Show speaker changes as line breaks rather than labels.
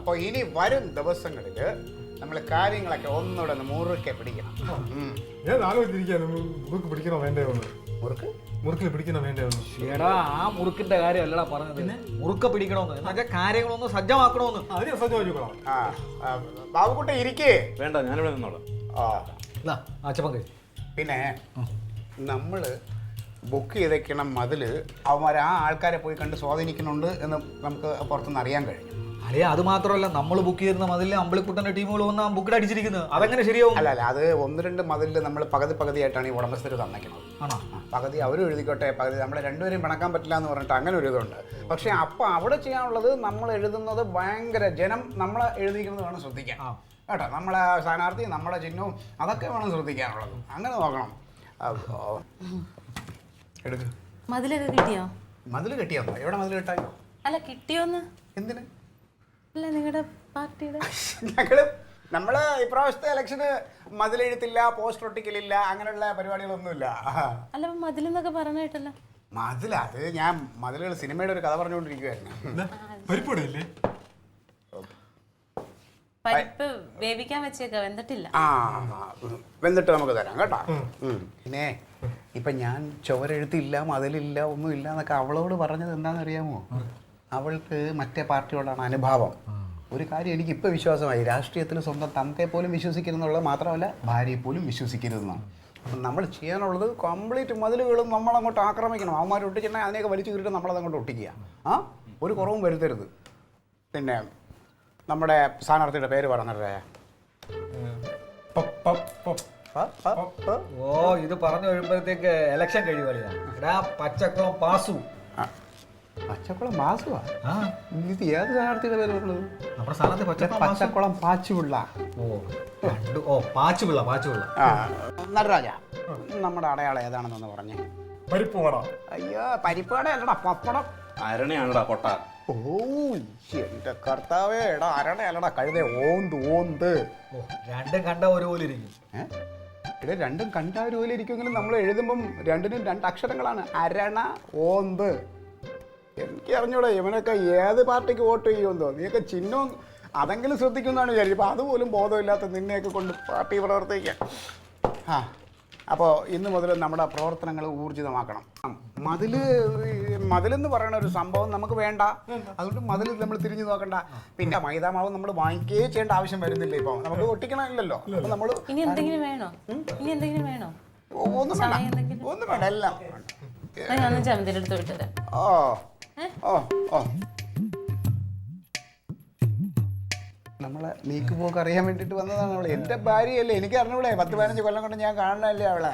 അപ്പോൾ ഇനി വരും ദിവസങ്ങളിൽ നമ്മൾ കാര്യങ്ങളൊക്കെ ഒന്നുകൂടെ ഒന്ന് മുറുക്കെ പിടിക്കണം.
ഞാൻ ആലോചിച്ചിരിക്കുകയാണ് മുറുക്ക് പിടിക്കണോ വേണ്ടേ ഒന്ന്. മുറുക്കിൽ പിടിക്കണോ വേണ്ടേ ഒന്ന്.
എടാ ആ മുറുക്കിന്റെ കാര്യമല്ലടാ പറഞ്ഞത്. മുറുക്ക പിടിക്കണോന്ന് എന്നുവെച്ചാൽ കാര്യങ്ങളൊന്ന് സജ്ജമാക്കണോന്ന്.
അതിന് സജ്ജമാക്കിക്കോളാം.
ബാബുക്കുട്ട ഇരിക്കേ.
വേണ്ട, ഞാനിവിടെ നിന്നോളാം.
ആച്ചപ്പം കഴി.
പിന്നെ നമ്മൾ ബുക്ക് ചെയ്തേക്കണം മതിൽ അവന്മാർ ആ ആൾക്കാരെ പോയി കണ്ട് സ്വാധീനിക്കുന്നുണ്ട് എന്ന് നമുക്ക് പുറത്തുനിന്ന് അറിയാൻ കഴിഞ്ഞു.
അല്ലേ അത് മാത്രമല്ല നമ്മൾ ബുക്ക് ചെയ്യുന്ന മതിൽ അമ്പിളിക്കുട്ടന്റെ ടീമുകൾ വന്ന് ബുക്കിൽ അടിച്ചിരിക്കുന്നത്. അതെങ്ങനെ ശരിയാവും?
അല്ല അത് 1-2 മതിലിൽ നമ്മൾ പകുതിയായിട്ടാണ് ഈ ഉടമസ്ഥർ തന്നേക്കുന്നത്.
ആണോ?
പകുതി അവരും എഴുതിക്കോട്ടെ, പകുതി നമ്മളെ രണ്ടുപേരും പിണക്കാൻ പറ്റില്ല എന്ന് പറഞ്ഞിട്ട് അങ്ങനെ ഒരു ഇതുണ്ട്. പക്ഷേ അപ്പോൾ അവിടെ ചെയ്യാനുള്ളത് നമ്മൾ എഴുതുന്നത് ഭയങ്കര ജനം നമ്മളെ എഴുതിക്കുന്നത് വേണം ശ്രദ്ധിക്കാൻ കേട്ടോ. നമ്മളെ സ്ഥാനാർത്ഥി, നമ്മുടെ ചിഹ്നവും അതൊക്കെ വേണം ശ്രദ്ധിക്കാനുള്ളത്. അങ്ങനെ നോക്കണം. എടുക്ക്.
മതിലൊക്കെ കിട്ടിയോ?
മതിൽ കെട്ടിയോ? എവിടെ മതിൽ കെട്ടാൻ?
അല്ല കിട്ടിയോന്ന്.
എന്തിന്?
അല്ല നിങ്ങളുടെ പാർട്ടിയുടെ
നമ്മള് ഇപ്രാവശ്യത്തെ ഇലക്ഷന് മതിലെഴുത്തില്ല, പോസ്റ്റർ ഒട്ടിക്കലില്ല, അങ്ങനെയുള്ള പരിപാടികളൊന്നുമില്ല.
അല്ല മതിലെന്നൊക്കെ പറഞ്ഞിട്ടല്ല.
മതിൽ അത് ഞാൻ മതിലുകൾ സിനിമയുടെ ഒരു കഥ പറഞ്ഞുകൊണ്ടിരിക്കുവായിരുന്നു.
പരിപ്പ് വേവിക്കാൻ വെച്ചേക്ക, വെന്തിട്ടില്ല.
വെന്തിട്ട് നമുക്ക് തരാം കേട്ടോ. പിന്നെ ഇപ്പൊ ഞാൻ ചുവരെഴുത്തില്ല, മതിലില്ല, ഒന്നുമില്ല എന്നൊക്കെ അവളോട് പറഞ്ഞത് എന്താണെന്ന് അറിയാമോ? അവൾക്ക് മറ്റേ പാർട്ടിയോടാണ് അനുഭാവം. ഒരു കാര്യം എനിക്ക് ഇപ്പോൾ വിശ്വാസമായി, രാഷ്ട്രീയത്തിൽ സ്വന്തം തന്തയെ പോലും വിശ്വസിക്കരുതെന്നുള്ളത് മാത്രമല്ല ഭാര്യയെ പോലും വിശ്വസിക്കരുതെന്നാണ്. അപ്പം നമ്മൾ ചെയ്യാനുള്ളത് കംപ്ലീറ്റ് മതിലുകളും നമ്മളങ്ങോട്ട് ആക്രമിക്കണം. അവന്മാർ ഒട്ടിച്ചിട്ടുണ്ടെങ്കിൽ അതിനെയൊക്കെ വലിച്ചു കയറിയിട്ട് നമ്മളതങ്ങോട്ട് ഒട്ടിക്കുക. ഒരു കുറവും വരുത്തരുത്. പിന്നെ നമ്മുടെ സ്ഥാനാർത്ഥിയുടെ പേര് പറഞ്ഞിട്ടേ.
ഓ ഇത് പറഞ്ഞു കഴിയുമ്പോഴത്തേക്ക് ഇലക്ഷൻ കഴിയുക. പച്ചക്കുളം പാസു.
പച്ചക്കുളം പാസുവാ? ഇത് ഏത് സ്ഥാനാർത്ഥിയുടെ പേര് പറഞ്ഞത്?
നമ്മുടെ സ്ഥാനാർത്ഥി
പച്ചക്കുളം പാച്ചുപിള്ള.
പാച്ചുപിള്ള.
നടരാജ, നമ്മുടെ അടയാളം ഏതാണെന്നൊന്ന് പറഞ്ഞേ.
പരിപ്പുവട.
അയ്യോ പരിപ്പുവട അല്ലടാ, പപ്പടം.
അരണയാണടാ പൊട്ട.
ഓ എന്റെ കർത്താവേ, എടാ അരണ അല്ലടാ കഴുതേ, ഓന്ത്.
രണ്ടും കണ്ട ഒരുപോലെ ഇരിക്കും.
ഇവിടെ രണ്ടും കണ്ട ഒരുപോലെ ഇരിക്കുമെങ്കിലും നമ്മൾ എഴുതുമ്പം രണ്ടിനും 2 അക്ഷരങ്ങളാണ്. അരണ, ഓന്ത്. എനിക്ക് അറിഞ്ഞൂടെ ഇവനൊക്കെ ഏത് പാർട്ടിക്ക് വോട്ട് ചെയ്യുമെന്നോ. നീയൊക്കെ ചിഹ്നവും അതെങ്കിലും ശ്രദ്ധിക്കുന്നതാണ് വിചാരിച്ചപ്പോൾ അതുപോലും ബോധമില്ലാത്ത നിന്നെയൊക്കെ കൊണ്ട് പാർട്ടി പ്രവർത്തിക്കാൻ. അപ്പോൾ ഇന്ന് മുതൽ നമ്മുടെ പ്രവർത്തനങ്ങൾ ഊർജിതമാക്കണം. മതിലെന്ന് പറയുന്ന ഒരു സംഭവം നമുക്ക് വേണ്ട. അതുകൊണ്ട് മതിൽ നമ്മൾ തിരിഞ്ഞു നോക്കണ്ട. പിന്നെ മൈദാമാവ് നമ്മൾ വാങ്ങിക്കുകയും ചെയ്യേണ്ട ആവശ്യം വരുന്നില്ല. ഇപ്പോൾ നമുക്ക് ഒട്ടിക്കണമില്ലല്ലോ. അപ്പോൾ നമ്മൾ
ഇനി എന്തെങ്കിലും വേണോ?
ഒന്നും വേണ്ട, എല്ലാം
ഞാൻ ചമ്മന്തിയുടെ അടുത്ത് വിട്ടുതരാം.
നമ്മളെ നീക്കുപോക്ക് അറിയാൻ വേണ്ടിട്ട് വന്നതാണ് അവളെ. എന്റെ ഭാര്യയല്ലേ, എനിക്ക് അറിഞ്ഞൂടെ. 10-15 കൊല്ലം കൊണ്ട് ഞാൻ കാണണല്ലേ അവളെ.